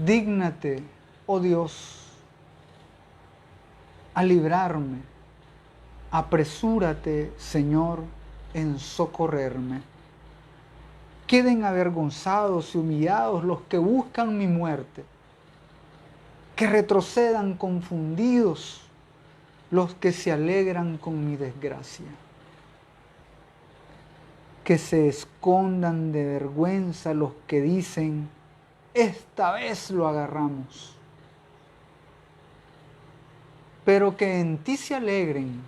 Dígnate, oh Dios, a librarme. Apresúrate, Señor, en socorrerme. Queden avergonzados y humillados los que buscan mi muerte. Que retrocedan confundidos los que se alegran con mi desgracia. Que se escondan de vergüenza los que dicen, esta vez lo agarramos. Pero que en ti se alegren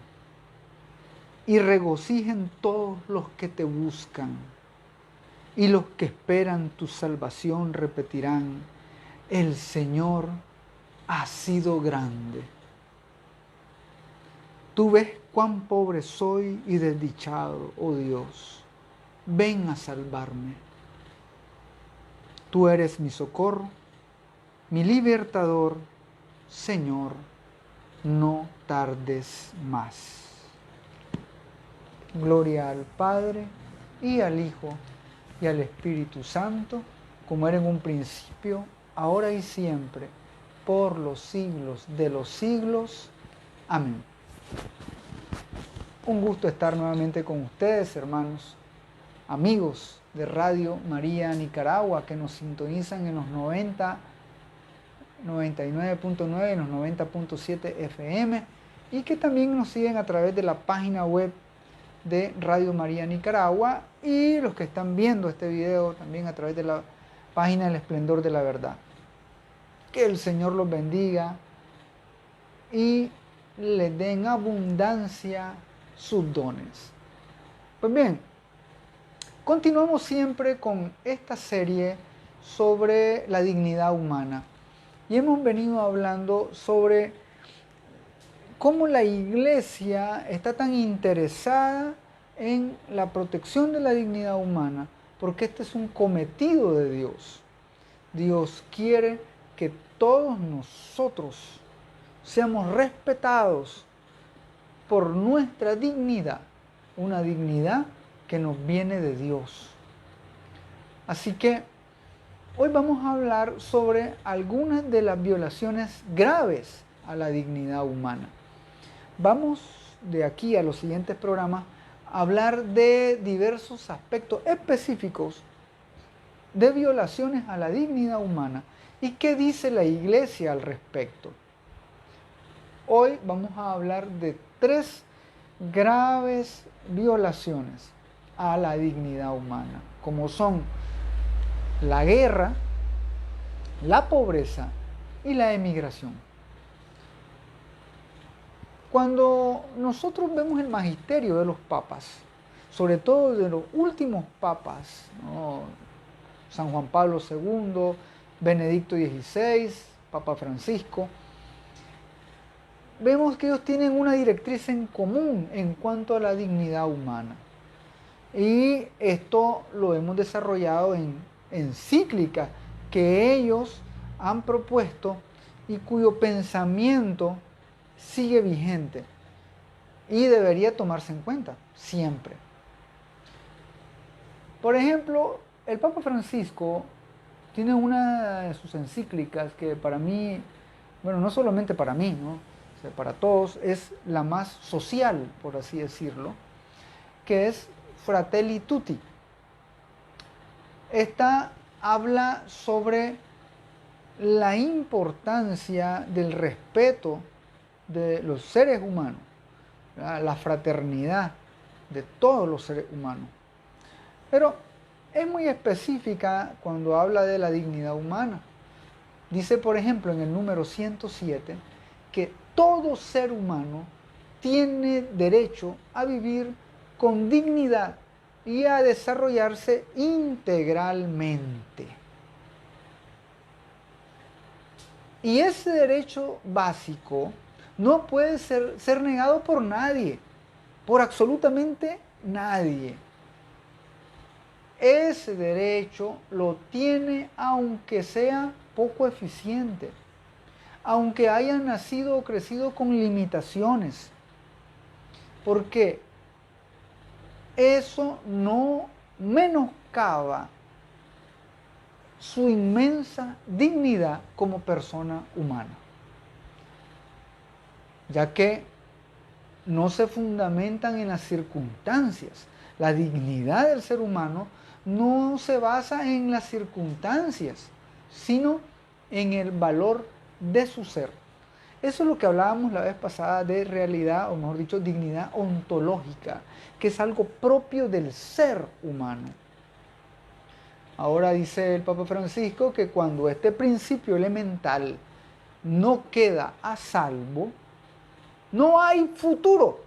y regocijen todos los que te buscan. Y los que esperan tu salvación repetirán, el Señor ha sido grande. Tú ves cuán pobre soy y desdichado, oh Dios. Ven a salvarme. Tú eres mi socorro, mi libertador. Señor, no tardes más. Gloria al Padre, y al Hijo, y al Espíritu Santo, como era en un principio, ahora y siempre, por los siglos de los siglos. Amén. Un gusto estar nuevamente con ustedes, hermanos, amigos de Radio María Nicaragua, que nos sintonizan en los 99.9 y los 90.7 FM, y que también nos siguen a través de la página web de Radio María Nicaragua, y los que están viendo este video también a través de la página El Esplendor de la Verdad. Que el Señor los bendiga y les dé en abundancia sus dones. Pues bien, continuamos siempre con esta serie sobre la dignidad humana, y hemos venido hablando sobre cómo la Iglesia está tan interesada en la protección de la dignidad humana, porque este es un cometido de Dios. Dios quiere que todos nosotros seamos respetados por nuestra dignidad, una dignidad que nos viene de Dios. Así que hoy vamos a hablar sobre algunas de las violaciones graves a la dignidad humana. Vamos de aquí a los siguientes programas a hablar de diversos aspectos específicos de violaciones a la dignidad humana y qué dice la Iglesia al respecto. Hoy vamos a hablar de 3 graves violaciones a la dignidad humana, como son la guerra, la pobreza y la emigración. Cuando nosotros vemos el magisterio de los papas, sobre todo de los últimos papas, ¿no? San Juan Pablo II, Benedicto XVI, Papa Francisco, vemos que ellos tienen una directriz en común en cuanto a la dignidad humana. Y esto lo hemos desarrollado en encíclicas que ellos han propuesto y cuyo pensamiento sigue vigente y debería tomarse en cuenta siempre. Por ejemplo, el Papa Francisco tiene una de sus encíclicas que para mí, bueno, no solamente para mí, ¿no? O sea, para todos, es la más social, por así decirlo, que es Fratelli Tutti. Esta habla sobre la importancia del respeto de los seres humanos, ¿verdad? La fraternidad de todos los seres humanos. Pero es muy específica cuando habla de la dignidad humana. Dice, por ejemplo, en el número 107, que todo ser humano tiene derecho a vivir con dignidad y a desarrollarse integralmente. Y ese derecho básico no puede ser negado por nadie, por absolutamente nadie. Ese derecho lo tiene aunque sea poco eficiente, aunque haya nacido o crecido con limitaciones, porque eso no menoscaba su inmensa dignidad como persona humana, ya que no se fundamentan en las circunstancias. La dignidad del ser humano no se basa en las circunstancias, sino en el valor de su ser. Eso es lo que hablábamos la vez pasada de realidad, o mejor dicho, dignidad ontológica, que es algo propio del ser humano. Ahora dice el Papa Francisco que cuando este principio elemental no queda a salvo, no hay futuro,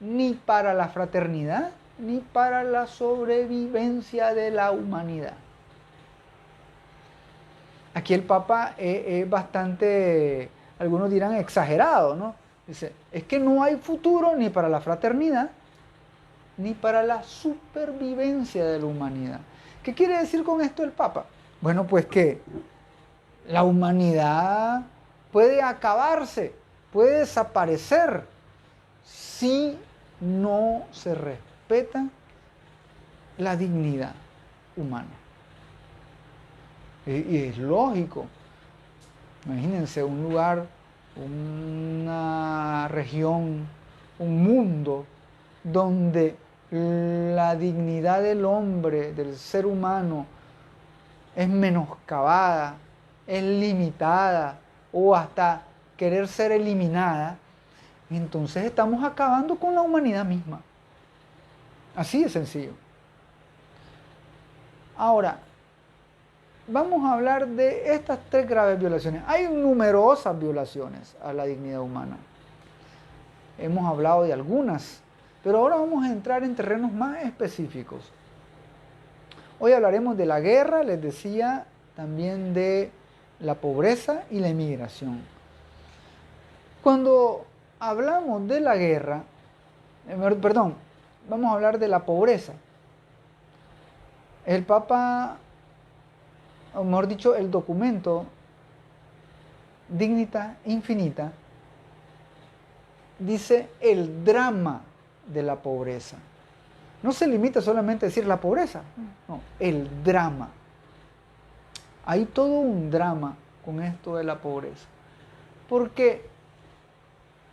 ni para la fraternidad, ni para la sobrevivencia de la humanidad. Aquí el Papa es bastante, algunos dirán exagerado, ¿no? Dice, es que no hay futuro ni para la fraternidad, ni para la supervivencia de la humanidad. ¿Qué quiere decir con esto el Papa? Bueno, pues que la humanidad puede acabarse, puede desaparecer si no se respeta la dignidad humana. Y es lógico. Imagínense un lugar, una región, un mundo donde la dignidad del hombre, del ser humano, es menoscabada, es limitada o hasta querer ser eliminada, entonces estamos acabando con la humanidad misma. Así de sencillo. Ahora, vamos a hablar de estas 3 graves violaciones. Hay numerosas violaciones a la dignidad humana. Hemos hablado de algunas, pero ahora vamos a entrar en terrenos más específicos. Hoy hablaremos de la guerra, les decía, también de la pobreza y la inmigración. Cuando hablamos de la guerra, vamos a hablar de la pobreza. El Papa, o mejor dicho, el documento Dignitas Infinita dice el drama de la pobreza. No se limita solamente a decir la pobreza, no, el drama. Hay todo un drama con esto de la pobreza, porque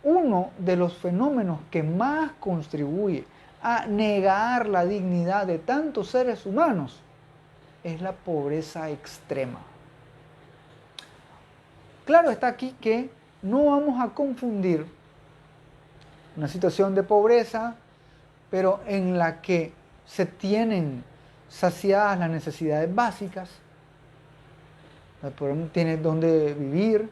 uno de los fenómenos que más contribuye a negar la dignidad de tantos seres humanos es la pobreza extrema. Claro está aquí que no vamos a confundir una situación de pobreza, pero en la que se tienen saciadas las necesidades básicas. Tienes donde vivir,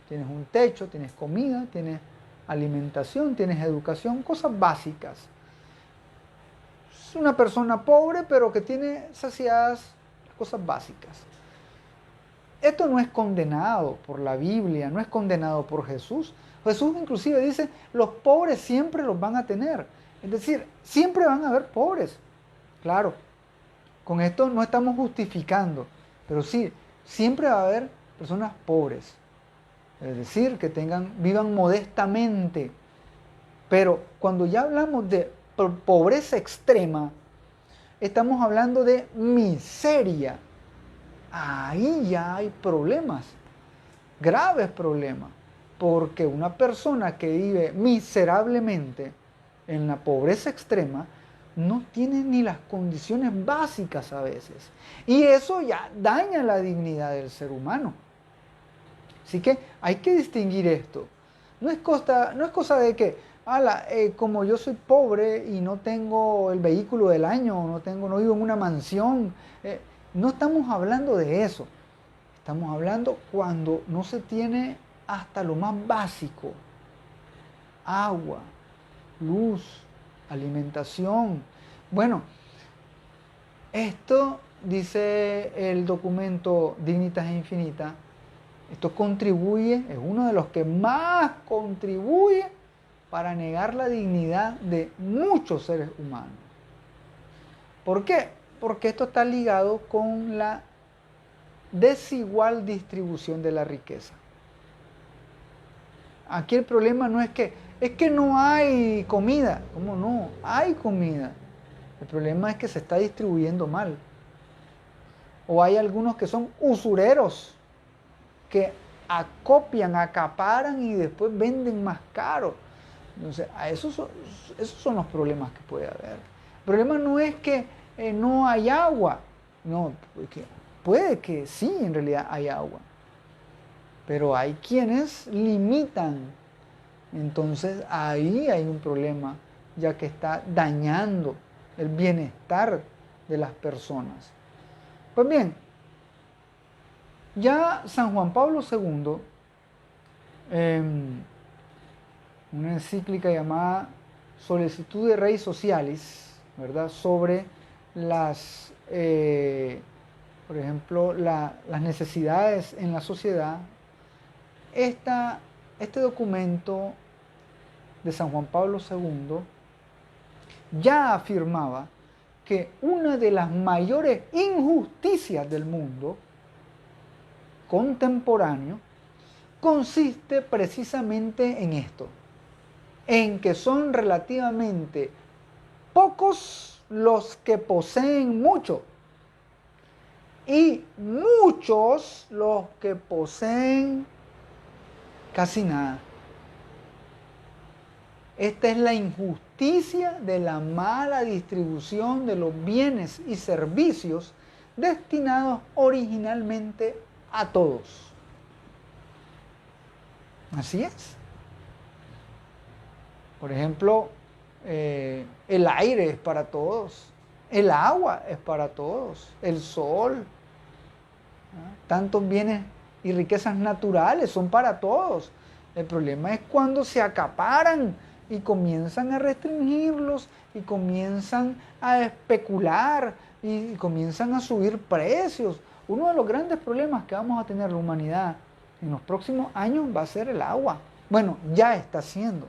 tienes un techo, tienes comida, tienes alimentación, tienes educación, cosas básicas. Es una persona pobre, pero que tiene saciadas cosas básicas. Esto no es condenado por la Biblia, no es condenado por Jesús. Jesús inclusive dice, los pobres siempre los van a tener. Es decir, siempre van a haber pobres. Claro, con esto no estamos justificando, pero sí, siempre va a haber personas pobres. Es decir, que vivan modestamente. Pero cuando ya hablamos de pobreza extrema, estamos hablando de miseria. Ahí ya hay problemas, graves problemas, porque una persona que vive miserablemente en la pobreza extrema no tiene ni las condiciones básicas a veces. Y eso ya daña la dignidad del ser humano. Así que hay que distinguir esto. No es cosa de que, como yo soy pobre y no tengo el vehículo del año, no vivo en una mansión, no estamos hablando de eso. Estamos hablando cuando no se tiene hasta lo más básico: agua, luz, alimentación. Bueno, esto dice el documento Dignitas Infinita, esto contribuye, es uno de los que más contribuye para negar la dignidad de muchos seres humanos. ¿Por qué? Porque esto está ligado con la desigual distribución de la riqueza. Aquí el problema no es que no hay comida. ¿Cómo no? Hay comida. El problema es que se está distribuyendo mal. O hay algunos que son usureros, que acopian, acaparan y después venden más caro. Entonces, esos son los problemas que puede haber. El problema no es que no hay agua, no, porque puede que sí, en realidad hay agua, pero hay quienes limitan. Entonces ahí hay un problema, ya que está dañando el bienestar de las personas. Pues bien, ya San Juan Pablo II, en una encíclica llamada Solicitude Rei Socialis, ¿verdad?, sobre las, por ejemplo, las necesidades en la sociedad, este documento de San Juan Pablo II ya afirmaba que una de las mayores injusticias del mundo contemporáneo consiste precisamente en esto, en que son relativamente pocos los que poseen mucho y muchos los que poseen casi nada. Esta es la injusticia de la mala distribución de los bienes y servicios destinados originalmente a todos. Así es. Por ejemplo, el aire es para todos, el agua es para todos, el sol, ¿no? Tantos bienes y riquezas naturales son para todos. El problema es cuando se acaparan y comienzan a restringirlos y comienzan a especular y comienzan a subir precios. Uno de los grandes problemas que vamos a tener la humanidad en los próximos años va a ser el agua. Bueno, ya está siendo.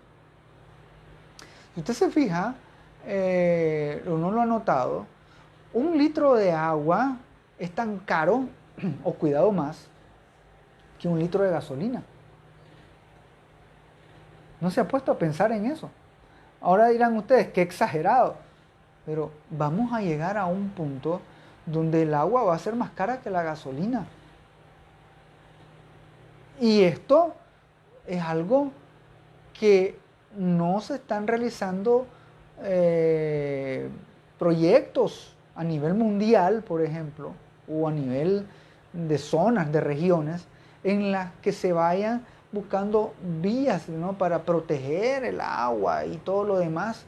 Si usted se fija, o no lo ha notado, 1 litro de agua es tan caro, o cuidado más, que 1 litro de gasolina. ¿No se ha puesto a pensar en eso? Ahora dirán ustedes, qué exagerado. Pero vamos a llegar a un punto donde el agua va a ser más cara que la gasolina. Y esto es algo que no se están realizando proyectos a nivel mundial, por ejemplo, o a nivel de zonas, de regiones, en las que se vayan buscando vías, ¿no?, para proteger el agua y todo lo demás.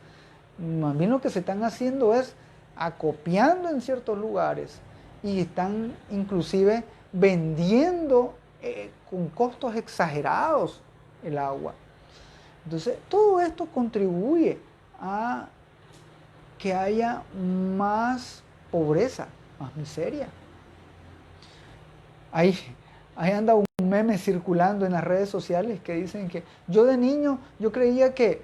Más bien lo que se están haciendo es acopiando en ciertos lugares y están inclusive vendiendo con costos exagerados el agua. Entonces, todo esto contribuye a que haya más pobreza, más miseria. Ahí anda un meme circulando en las redes sociales que dicen que yo de niño, yo creía que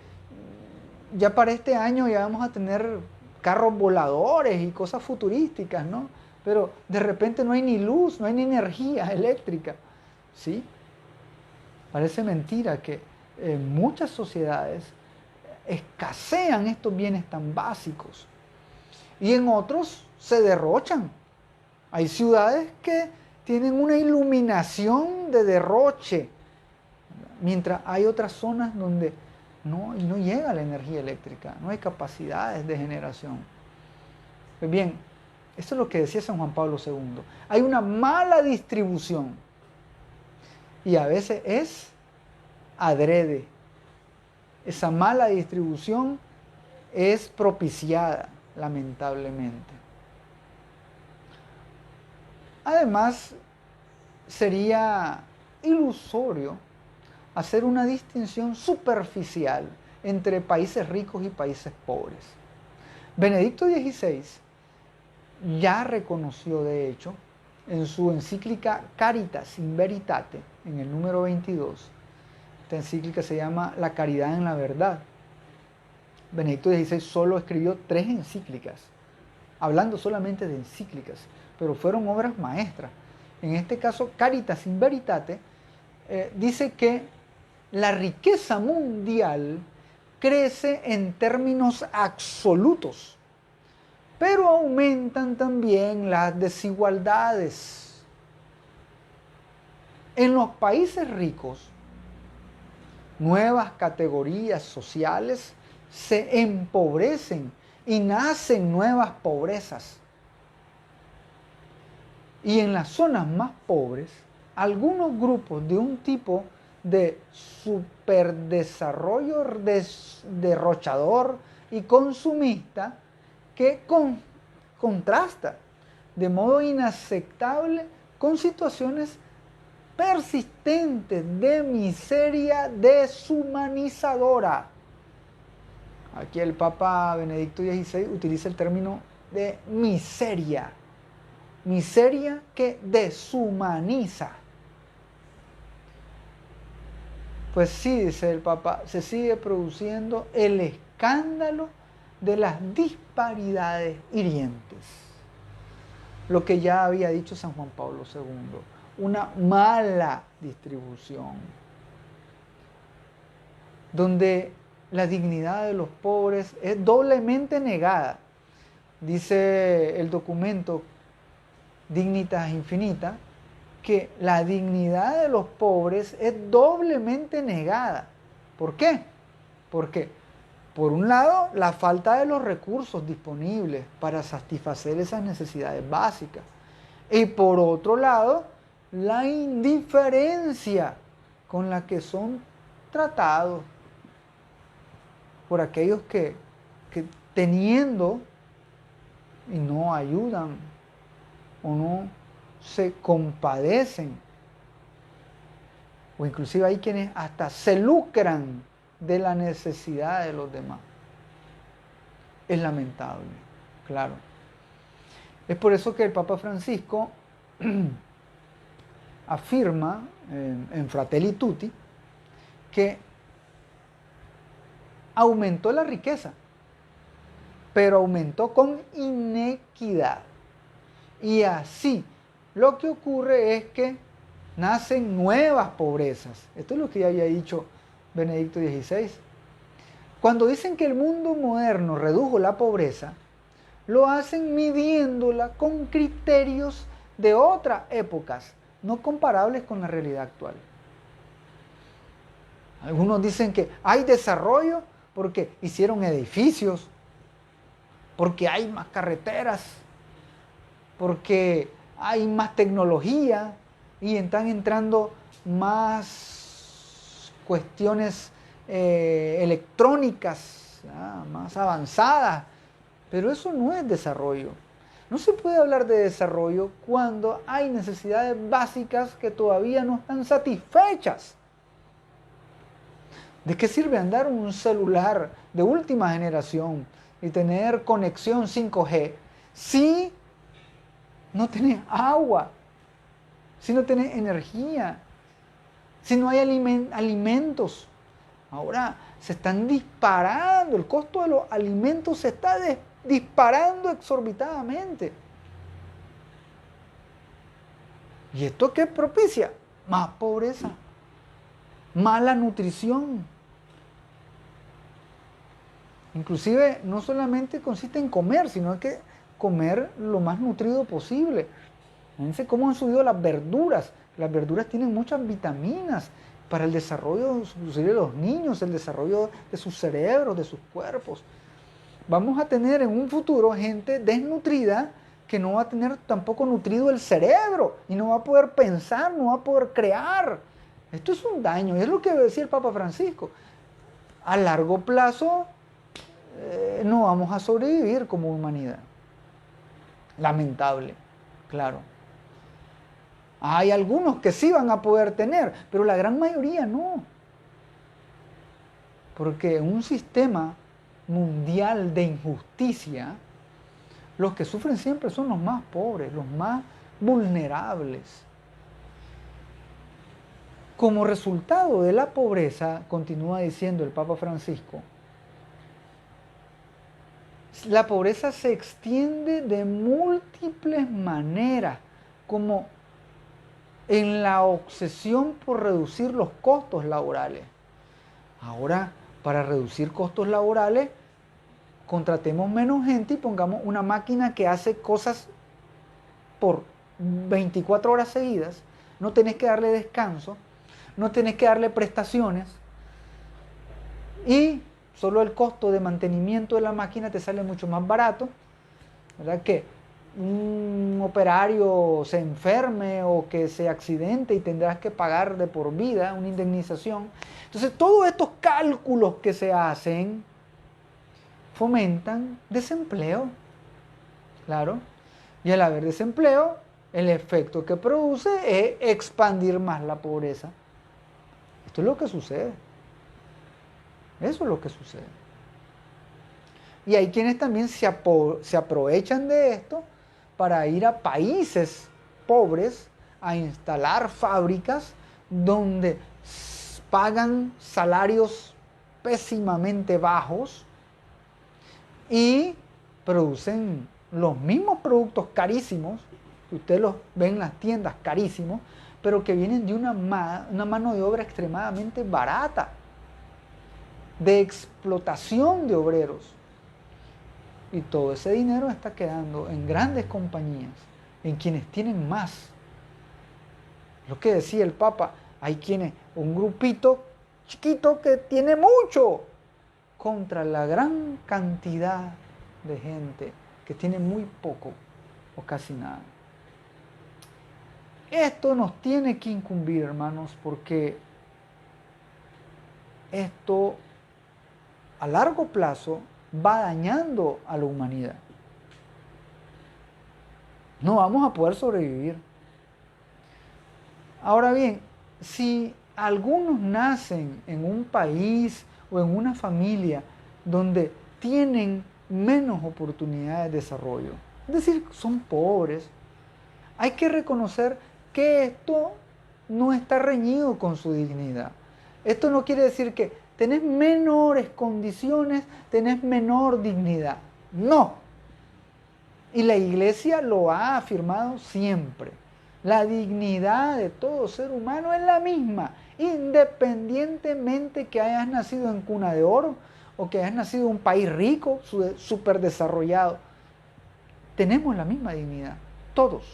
ya para este año ya vamos a tener carros voladores y cosas futurísticas, ¿no? Pero de repente no hay ni luz, no hay ni energía eléctrica, ¿sí? Parece mentira que en muchas sociedades escasean estos bienes tan básicos y en otros se derrochan. Hay ciudades que tienen una iluminación de derroche, mientras hay otras zonas donde no llega la energía eléctrica, no hay capacidades de generación. Pues bien, esto es lo que decía San Juan Pablo II. Hay una mala distribución y a veces es adrede. Esa mala distribución es propiciada, lamentablemente. Además, sería ilusorio hacer una distinción superficial entre países ricos y países pobres. Benedicto XVI ya reconoció, de hecho, en su encíclica Caritas in Veritate, en el número 22, esta encíclica se llama La caridad en la verdad. Benedicto XVI solo escribió 3 encíclicas, hablando solamente de encíclicas, pero fueron obras maestras. En este caso, Caritas in Veritate dice que la riqueza mundial crece en términos absolutos, pero aumentan también las desigualdades. En los países ricos, nuevas categorías sociales se empobrecen y nacen nuevas pobrezas. Y en las zonas más pobres, algunos grupos de un tipo de superdesarrollo derrochador y consumista que contrasta de modo inaceptable con situaciones persistentes de miseria deshumanizadora. Aquí el Papa Benedicto XVI utiliza el término de miseria. Miseria que deshumaniza. Pues sí, dice el Papa, se sigue produciendo el escándalo de las disparidades hirientes. Lo que ya había dicho San Juan Pablo II, una mala distribución, donde la dignidad de los pobres es doblemente negada. Dice el documento Dignitas Infinita, que la dignidad de los pobres es doblemente negada. ¿Por qué? Porque, por un lado, la falta de los recursos disponibles para satisfacer esas necesidades básicas. Y por otro lado, la indiferencia con la que son tratados por aquellos que teniendo y no ayudan o no se compadecen, o inclusive hay quienes hasta se lucran de la necesidad de los demás. Es lamentable, claro. Es por eso que el Papa Francisco afirma en Fratelli Tutti que aumentó la riqueza, pero aumentó con inequidad. Y así, lo que ocurre es que nacen nuevas pobrezas. Esto es lo que ya había dicho Benedicto XVI. Cuando dicen que el mundo moderno redujo la pobreza, lo hacen midiéndola con criterios de otras épocas, no comparables con la realidad actual. Algunos dicen que hay desarrollo porque hicieron edificios, porque hay más carreteras, porque hay más tecnología y están entrando más cuestiones electrónicas, más avanzadas. Pero eso no es desarrollo. No se puede hablar de desarrollo cuando hay necesidades básicas que todavía no están satisfechas. ¿De qué sirve andar un celular de última generación y tener conexión 5G si no tenés agua, si no tenés energía, si no hay alimentos? Ahora se están disparando, el costo de los alimentos se está disparando exorbitadamente. ¿Y esto qué propicia? Más pobreza, mala nutrición. Inclusive no solamente consiste en comer, sino que comer lo más nutrido posible. Fíjense cómo han subido las verduras. Las verduras tienen muchas vitaminas para el desarrollo de los niños, el desarrollo de sus cerebros, de sus cuerpos. Vamos a tener en un futuro gente desnutrida que no va a tener tampoco nutrido el cerebro y no va a poder pensar, no va a poder crear. Esto es un daño, y es lo que decía el Papa Francisco. A largo plazo no vamos a sobrevivir como humanidad. Lamentable, claro. Hay algunos que sí van a poder tener, pero la gran mayoría no. Porque en un sistema mundial de injusticia, los que sufren siempre son los más pobres, los más vulnerables. Como resultado de la pobreza, continúa diciendo el Papa Francisco, la pobreza se extiende de múltiples maneras, como en la obsesión por reducir los costos laborales. Ahora, para reducir costos laborales, contratemos menos gente y pongamos una máquina que hace cosas por 24 horas seguidas. No tenés que darle descanso, no tenés que darle prestaciones y solo el costo de mantenimiento de la máquina te sale mucho más barato, ¿verdad? Que un operario se enferme o que se accidente y tendrás que pagar de por vida una indemnización. Entonces, todos estos cálculos que se hacen fomentan desempleo, claro, y al haber desempleo, el efecto que produce es expandir más la pobreza. Esto es lo que sucede. Eso es lo que sucede. Y hay quienes también se aprovechan de esto para ir a países pobres a instalar fábricas donde pagan salarios pésimamente bajos y producen los mismos productos carísimos, que ustedes los ven en las tiendas carísimos, pero que vienen de una mano de obra extremadamente barata, de explotación de obreros. Y todo ese dinero está quedando en grandes compañías, en quienes tienen más. Lo que decía el Papa, hay quienes, un grupito chiquito que tiene mucho, contra la gran cantidad de gente que tiene muy poco o casi nada. Esto nos tiene que incumbir, hermanos, porque esto a largo plazo va dañando a la humanidad. No vamos a poder sobrevivir. Ahora bien, si algunos nacen en un país o en una familia donde tienen menos oportunidades de desarrollo, es decir, son pobres, hay que reconocer que esto no está reñido con su dignidad. Esto no quiere decir que tenés menores condiciones, tenés menor dignidad. No. Y la Iglesia lo ha afirmado siempre. La dignidad de todo ser humano es la misma, independientemente que hayas nacido en cuna de oro o que hayas nacido en un país rico, súper desarrollado. Tenemos la misma dignidad, todos.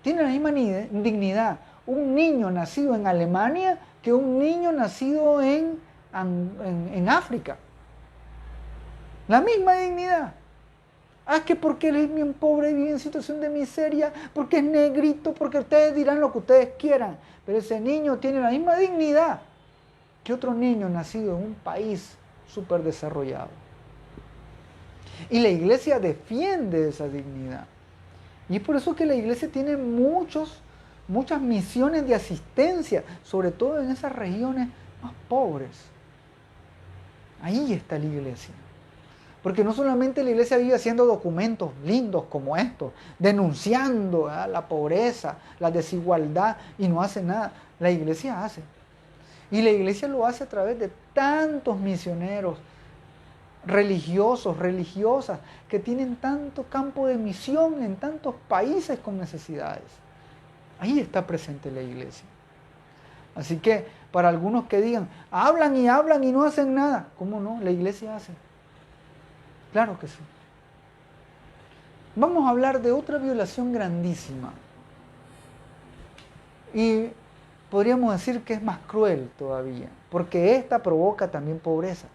Tienen la misma dignidad un niño nacido en Alemania que un niño nacido en África. La misma dignidad. Ah, que porque él es bien pobre y vive en situación de miseria, porque es negrito, porque ustedes dirán lo que ustedes quieran, pero ese niño tiene la misma dignidad que otro niño nacido en un país súper desarrollado. Y la Iglesia defiende esa dignidad. Y es por eso que la Iglesia tiene muchas misiones de asistencia, sobre todo en esas regiones más pobres. Ahí está la Iglesia. Porque no solamente la Iglesia vive haciendo documentos lindos como estos, denunciando la pobreza, la desigualdad, y no hace nada. La Iglesia hace. Y la Iglesia lo hace a través de tantos misioneros religiosos, religiosas, que tienen tanto campo de misión en tantos países con necesidades. Ahí está presente la Iglesia. Así que para algunos que digan, hablan y no hacen nada, ¿cómo no? La Iglesia hace. Claro que sí. Vamos a hablar de otra violación grandísima. Y podríamos decir que es más cruel todavía, porque esta provoca también pobreza.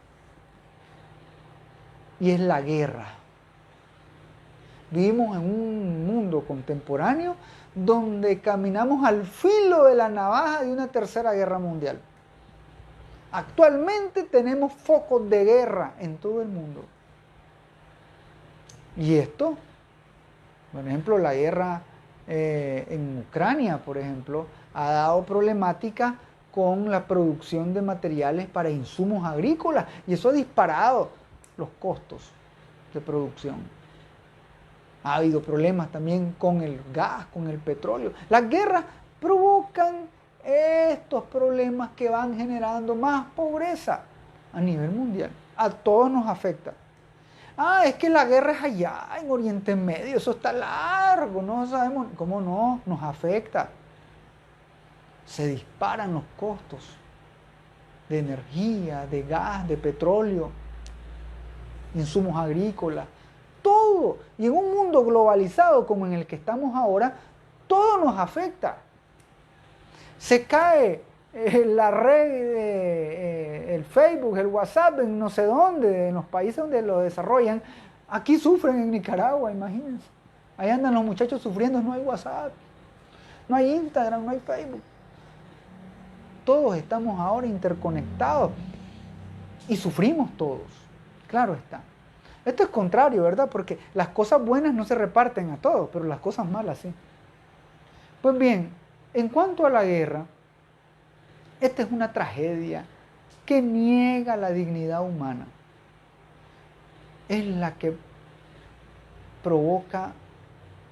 Y es la guerra. Vivimos en un mundo contemporáneo donde caminamos al filo de la navaja de una tercera guerra mundial. Actualmente tenemos focos de guerra en todo el mundo. Y esto, por ejemplo, la guerra en Ucrania, por ejemplo, ha dado problemática con la producción de materiales para insumos agrícolas y eso ha disparado los costos de producción. Ha habido problemas también con el gas, con el petróleo. Las guerras provocan estos problemas que van generando más pobreza a nivel mundial. A todos nos afecta. Ah, es que la guerra es allá, en Oriente Medio, eso está largo, no sabemos cómo no, nos afecta. Se disparan los costos de energía, de gas, de petróleo. insumos agrícolas, todo. Y en un mundo globalizado como en el que estamos ahora, todo nos afecta. Se cae la red, el Facebook, el WhatsApp, en no sé dónde, en los países donde lo desarrollan. Aquí sufren en Nicaragua, imagínense. Ahí andan los muchachos sufriendo, no hay WhatsApp, no hay Instagram, no hay Facebook. Todos estamos ahora interconectados y sufrimos todos, claro está. Esto es contrario, ¿verdad? Porque las cosas buenas no se reparten a todos, pero las cosas malas sí. Pues bien, en cuanto a la guerra, esta es una tragedia que niega la dignidad humana. Es la que provoca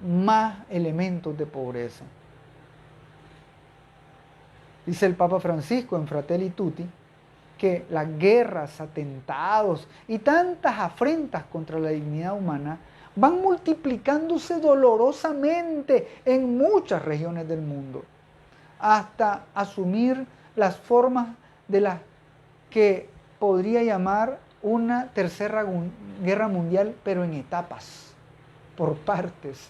más elementos de pobreza. Dice el Papa Francisco en Fratelli Tutti que las guerras, atentados y tantas afrentas contra la dignidad humana van multiplicándose dolorosamente en muchas regiones del mundo, hasta asumir las formas de las que podría llamar una tercera guerra mundial, pero en etapas, por partes.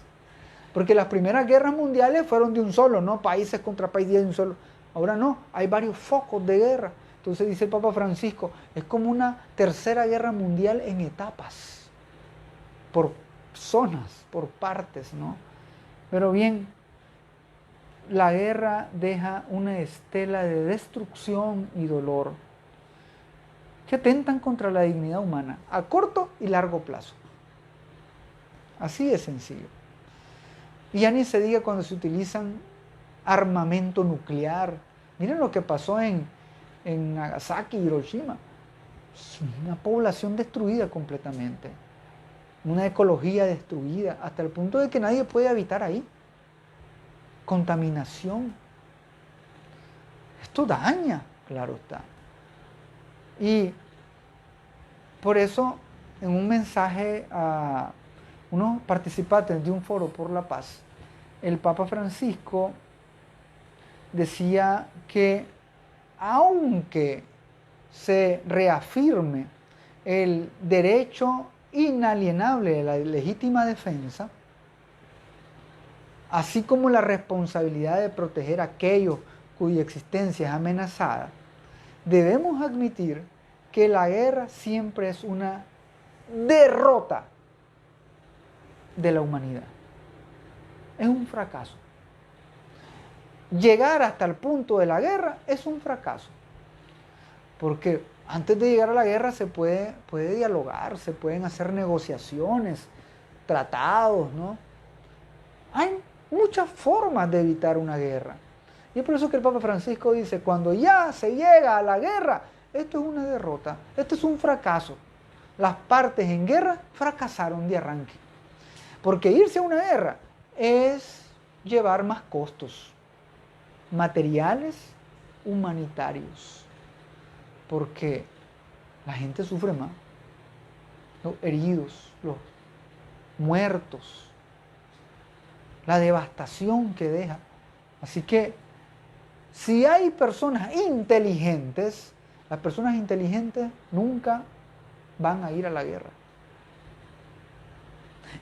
Porque las primeras guerras mundiales fueron de un solo, ¿no? Países contra países de un solo. Ahora no, hay varios focos de guerra. Entonces dice el Papa Francisco, es como una tercera guerra mundial en etapas, por zonas, por partes, ¿no? Pero bien, la guerra deja una estela de destrucción y dolor que atentan contra la dignidad humana a corto y largo plazo. Así de sencillo. Y ya ni se diga cuando se utilizan armamento nuclear. Miren lo que pasó en Nagasaki, Hiroshima. Una población destruida completamente. Una ecología destruida, hasta el punto de que nadie puede habitar ahí. Contaminación. Esto daña, claro está. Y por eso, en un mensaje a unos participantes de un foro por la paz, el Papa Francisco decía que aunque se reafirme el derecho inalienable de la legítima defensa, así como la responsabilidad de proteger a aquellos cuya existencia es amenazada, debemos admitir que la guerra siempre es una derrota de la humanidad. Es un fracaso. Llegar hasta el punto de la guerra es un fracaso. Porque antes de llegar a la guerra se puede dialogar, se pueden hacer negociaciones, tratados, ¿no? Hay muchas formas de evitar una guerra. Y es por eso que el Papa Francisco dice, cuando ya se llega a la guerra, esto es una derrota, esto es un fracaso. Las partes en guerra fracasaron de arranque. Porque irse a una guerra es llevar más costos materiales, humanitarios. Porque la gente sufre más. Los heridos, los muertos, la devastación que deja. Así que si hay personas inteligentes, las personas inteligentes nunca van a ir a la guerra.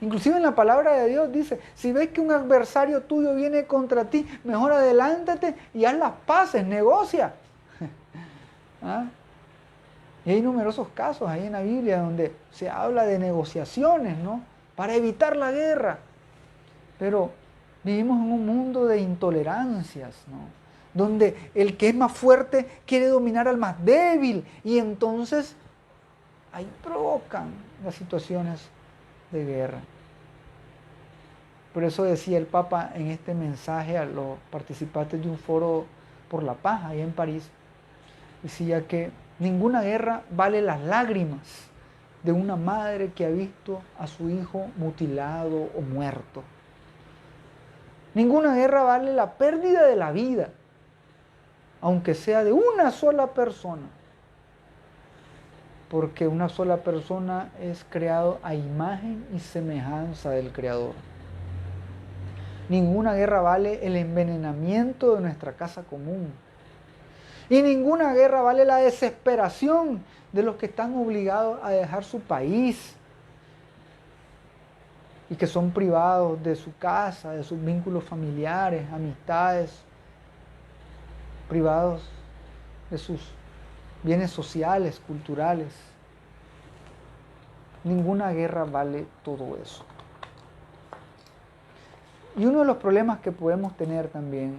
Inclusive en la palabra de Dios dice, si ves que un adversario tuyo viene contra ti, mejor adelántate y haz las paces, negocia. ¿Ah? Y hay numerosos casos ahí en la Biblia donde se habla de negociaciones, ¿no? Para evitar la guerra. Pero vivimos en un mundo de intolerancias, ¿no? Donde el que es más fuerte quiere dominar al más débil y entonces ahí provocan las situaciones de guerra. Por eso decía el Papa en este mensaje a los participantes de un foro por la paz ahí en París, decía que ninguna guerra vale las lágrimas de una madre que ha visto a su hijo mutilado o muerto. Ninguna guerra vale la pérdida de la vida, aunque sea de una sola persona. Porque una sola persona es creado a imagen y semejanza del Creador. Ninguna guerra vale el envenenamiento de nuestra casa común. Y ninguna guerra vale la desesperación de los que están obligados a dejar su país y que son privados de su casa, de sus vínculos familiares, amistades, privados de sus bienes sociales, culturales. Ninguna guerra vale todo eso. Y uno de los problemas que podemos tener también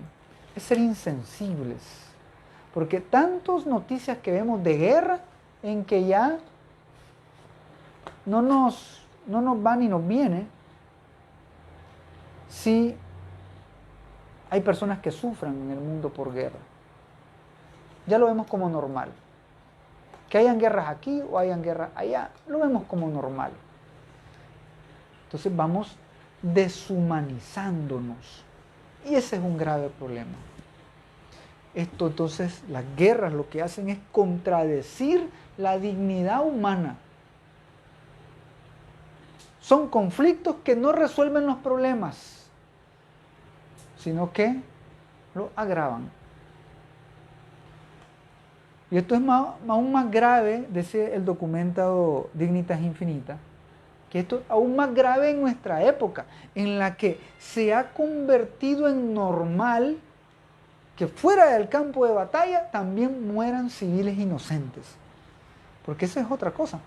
es ser insensibles, porque tantas noticias que vemos de guerra en que ya no nos va ni nos viene si hay personas que sufran en el mundo por guerra. Ya lo vemos como normal. Que hayan guerras aquí o hayan guerras allá, lo vemos como normal. Entonces vamos deshumanizándonos. Y ese es un grave problema. Esto entonces, las guerras lo que hacen es contradecir la dignidad humana. Son conflictos que no resuelven los problemas, sino que lo agravan. Y esto es aún más grave, dice el documento Dignitas Infinita, que esto es aún más grave en nuestra época, en la que se ha convertido en normal que fuera del campo de batalla también mueran civiles inocentes. Porque esa es otra cosa,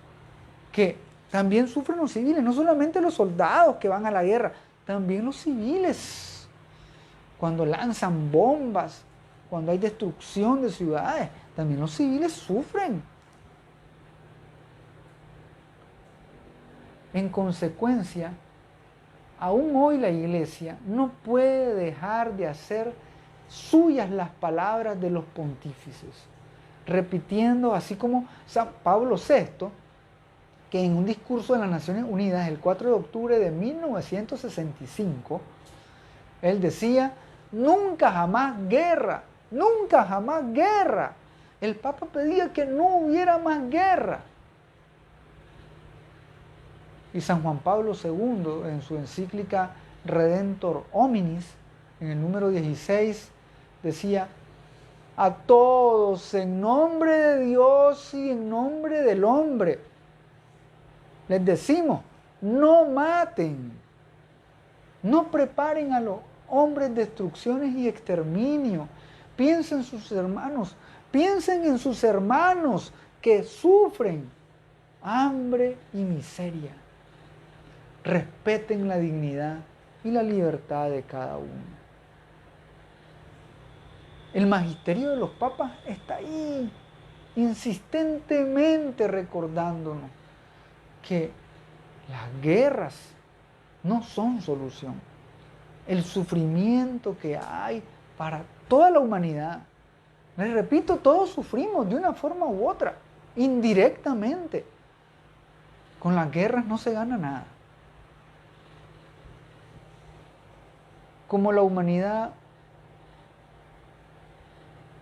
que también sufren los civiles, no solamente los soldados que van a la guerra, también los civiles. Cuando lanzan bombas, cuando hay destrucción de ciudades, también los civiles sufren. En consecuencia, aún hoy la Iglesia no puede dejar de hacer suyas las palabras de los pontífices, repitiendo, así como San Pablo VI, que en un discurso de las Naciones Unidas el 4 de octubre de 1965, él decía: nunca jamás guerra, nunca jamás guerra. El Papa pedía que no hubiera más guerra. Y San Juan Pablo II, en su encíclica Redentor Hominis, en el número 16, decía: a todos, en nombre de Dios y en nombre del hombre, les decimos, no maten, no preparen a los hombres destrucciones y exterminio. Piensen en sus hermanos que sufren hambre y miseria. Respeten la dignidad y la libertad de cada uno. El magisterio de los papas está ahí, insistentemente recordándonos que las guerras no son solución. El sufrimiento que hay para toda la humanidad. Les repito, todos sufrimos de una forma u otra, indirectamente. Con las guerras no se gana nada. Como la humanidad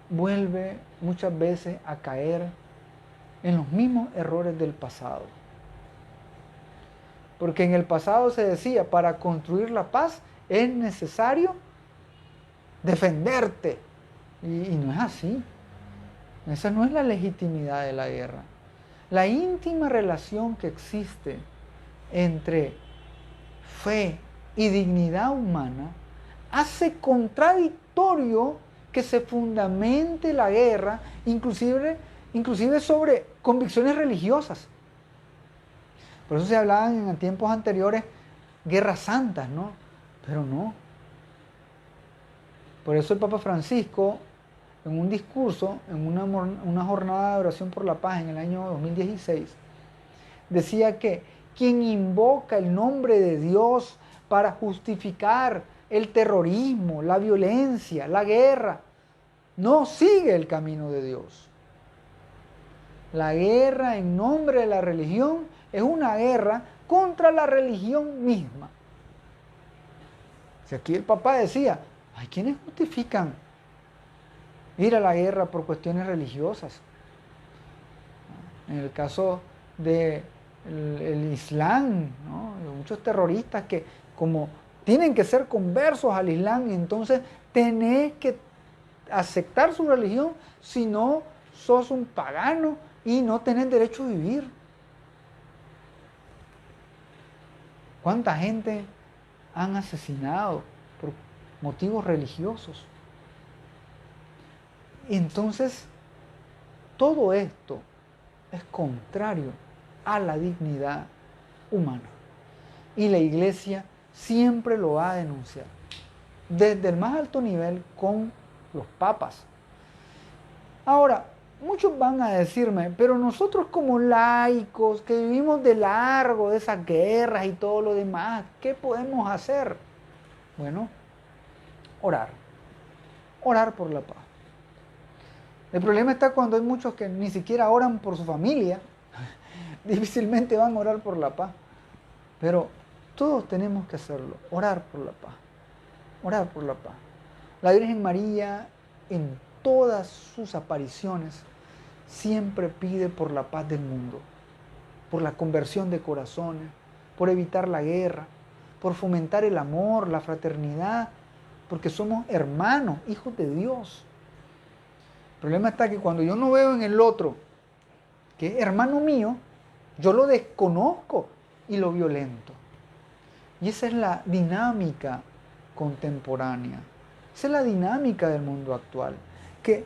vuelve muchas veces a caer en los mismos errores del pasado. Porque en el pasado se decía, para construir la paz es necesario defenderte. Y no es así. Esa no es la legitimidad de la guerra. La íntima relación que existe entre fe y dignidad humana hace contradictorio que se fundamente la guerra, inclusive sobre convicciones religiosas. Por eso se hablaban en tiempos anteriores guerras santas, ¿no? Pero no. Por eso el Papa Francisco, en un discurso, en una jornada de oración por la paz en el año 2016, decía que quien invoca el nombre de Dios para justificar el terrorismo, la violencia, la guerra, no sigue el camino de Dios. La guerra en nombre de la religión es una guerra contra la religión misma. Si aquí el Papa decía, hay quienes justifican ir a la guerra por cuestiones religiosas. En el caso del Islam, ¿no? Hay muchos terroristas que como tienen que ser conversos al Islam, entonces tenés que aceptar su religión, si no sos un pagano y no tenés derecho a vivir. ¿Cuánta gente han asesinado por motivos religiosos? Entonces, todo esto es contrario a la dignidad humana. Y la Iglesia siempre lo va a denunciar, desde el más alto nivel con los papas. Ahora, muchos van a decirme, pero nosotros como laicos que vivimos de largo de esas guerras y todo lo demás, ¿qué podemos hacer? Bueno, orar. Orar por la paz. El problema está cuando hay muchos que ni siquiera oran por su familia. Difícilmente van a orar por la paz. Pero todos tenemos que hacerlo, orar por la paz. Orar por la paz. La Virgen María, en todas sus apariciones, siempre pide por la paz del mundo, por la conversión de corazones, por evitar la guerra, por fomentar el amor, la fraternidad, porque somos hermanos, hijos de Dios. El problema está que cuando yo no veo en el otro que es hermano mío, yo lo desconozco y lo violento. Y esa es la dinámica contemporánea. Esa es la dinámica del mundo actual. Que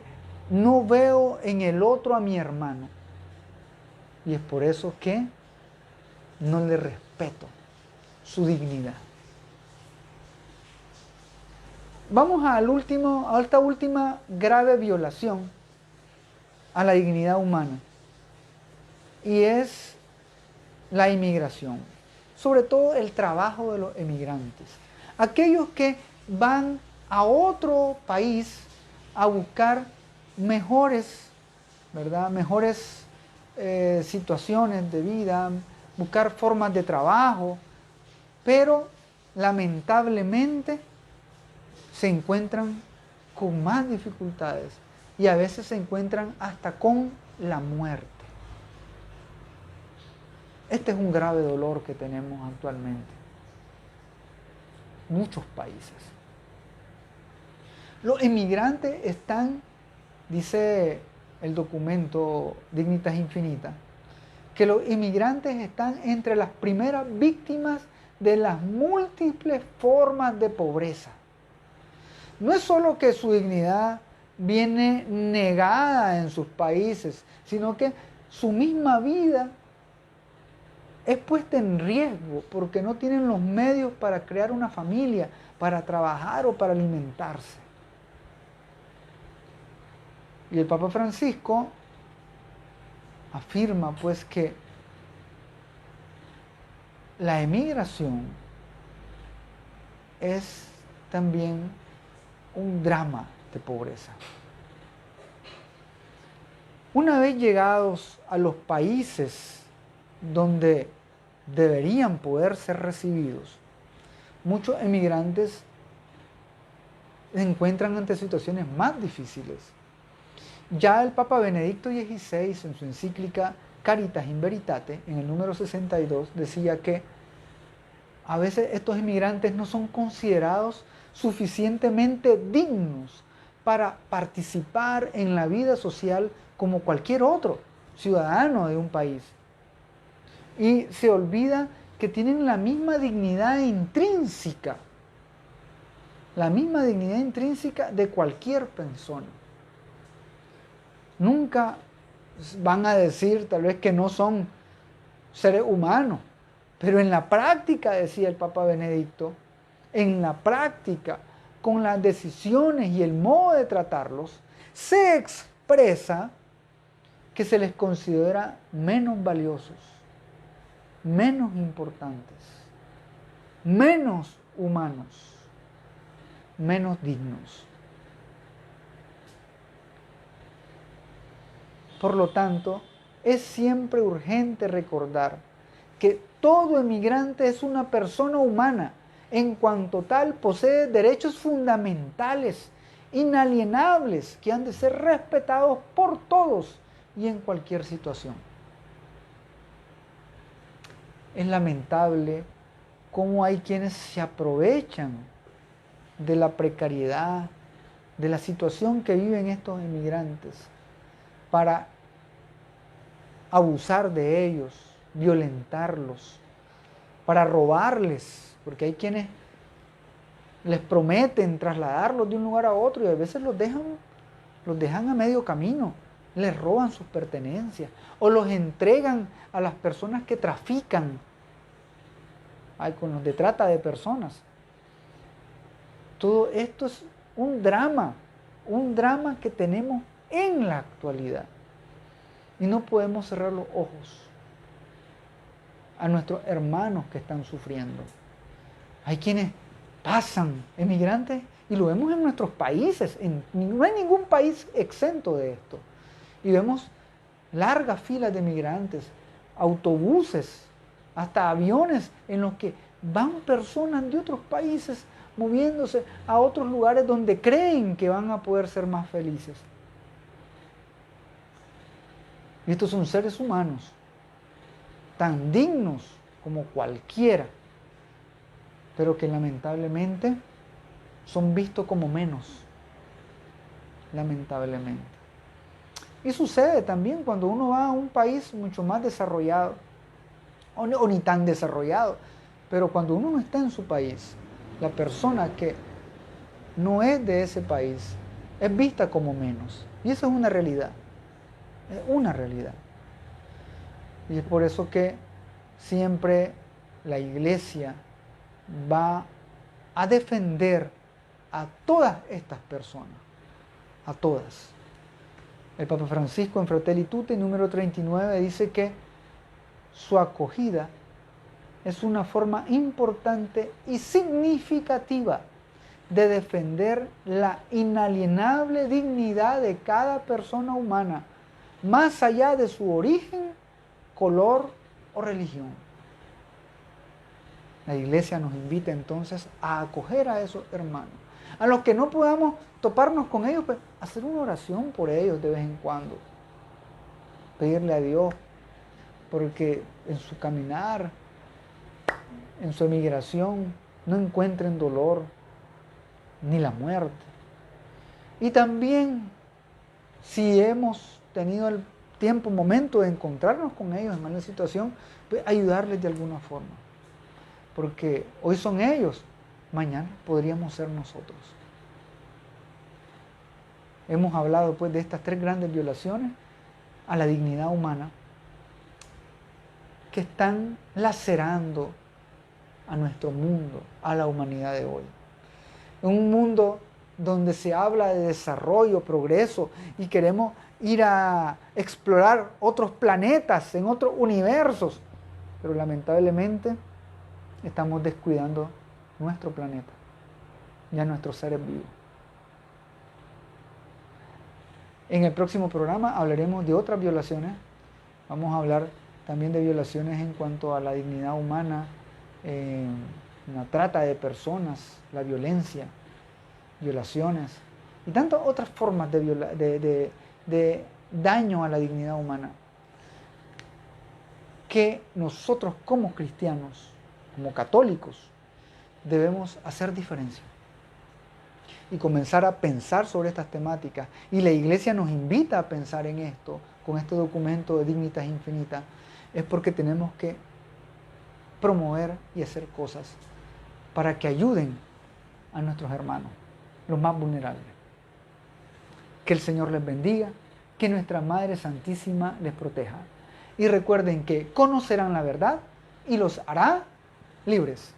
no veo en el otro a mi hermano. Y es por eso que no le respeto su dignidad. Vamos a esta última grave violación a la dignidad humana. Y es la inmigración. Sobre todo el trabajo de los emigrantes. Aquellos que van a otro país a buscar mejores, ¿verdad? Mejores situaciones de vida, buscar formas de trabajo, pero lamentablemente se encuentran con más dificultades y a veces se encuentran hasta con la muerte. Este es un grave dolor que tenemos actualmente. Muchos países. Los inmigrantes están, dice el documento Dignitas Infinitas, que los inmigrantes están entre las primeras víctimas de las múltiples formas de pobreza. No es solo que su dignidad viene negada en sus países, sino que su misma vida es puesta en riesgo porque no tienen los medios para crear una familia, para trabajar o para alimentarse. Y el Papa Francisco afirma pues que la emigración es también un drama de pobreza. Una vez llegados a los países donde deberían poder ser recibidos, muchos emigrantes se encuentran ante situaciones más difíciles. Ya el Papa Benedicto XVI, en su encíclica Caritas in Veritate, en el número 62, decía que a veces estos inmigrantes no son considerados suficientemente dignos para participar en la vida social como cualquier otro ciudadano de un país. Y se olvida que tienen la misma dignidad intrínseca de cualquier persona. Nunca van a decir tal vez que no son seres humanos, pero en la práctica, decía el Papa Benedicto, en la práctica, con las decisiones y el modo de tratarlos, se expresa que se les considera menos valiosos, menos importantes, menos humanos, menos dignos. Por lo tanto, es siempre urgente recordar que todo emigrante es una persona humana. En cuanto tal, posee derechos fundamentales, inalienables, que han de ser respetados por todos y en cualquier situación. Es lamentable cómo hay quienes se aprovechan de la precariedad, de la situación que viven estos inmigrantes para abusar de ellos, violentarlos, para robarles, porque hay quienes les prometen trasladarlos de un lugar a otro y a veces los dejan a medio camino, les roban sus pertenencias o los entregan a las personas que trafican con los de trata de personas. Todo esto es un drama que tenemos en la actualidad. Y no podemos cerrar los ojos a nuestros hermanos que están sufriendo. Hay quienes pasan, emigrantes, y lo vemos en nuestros países. No hay ningún país exento de esto. Y vemos largas filas de migrantes, autobuses, hasta aviones en los que van personas de otros países moviéndose a otros lugares donde creen que van a poder ser más felices. Y estos son seres humanos, tan dignos como cualquiera, pero que lamentablemente son vistos como menos, lamentablemente. Y sucede también cuando uno va a un país mucho más desarrollado, o ni tan desarrollado, pero cuando uno no está en su país, la persona que no es de ese país es vista como menos. Y eso es una realidad, es una realidad. Y es por eso que siempre la iglesia va a defender a todas estas personas, a todas. El Papa Francisco en Fratelli Tutti, número 39, dice que su acogida es una forma importante y significativa de defender la inalienable dignidad de cada persona humana, más allá de su origen, color o religión. La iglesia nos invita entonces a acoger a esos hermanos. A los que no podamos toparnos con ellos, pues hacer una oración por ellos de vez en cuando. Pedirle a Dios porque en su caminar, en su emigración, no encuentren dolor ni la muerte. Y también, si hemos tenido el tiempo, momento de encontrarnos con ellos en alguna situación, pues ayudarles de alguna forma. Porque hoy son ellos, mañana podríamos ser nosotros. Hemos hablado pues de estas 3 grandes violaciones a la dignidad humana que están lacerando a nuestro mundo, a la humanidad de hoy. En un mundo donde se habla de desarrollo, progreso y queremos ir a explorar otros planetas, en otros universos, pero lamentablemente estamos descuidando nuestro planeta y a nuestros seres vivos. En el próximo programa hablaremos de otras violaciones. Vamos a hablar también de violaciones en cuanto a la dignidad humana, la trata de personas, la violencia, violaciones y tantas otras formas de daño a la dignidad humana que nosotros como cristianos, como católicos, debemos hacer diferencia y comenzar a pensar sobre estas temáticas. Y la iglesia nos invita a pensar en esto, con este documento de Dignitas Infinitas, es porque tenemos que promover y hacer cosas para que ayuden a nuestros hermanos, los más vulnerables. Que el Señor les bendiga, que nuestra Madre Santísima les proteja. Y recuerden que conocerán la verdad y los hará libres.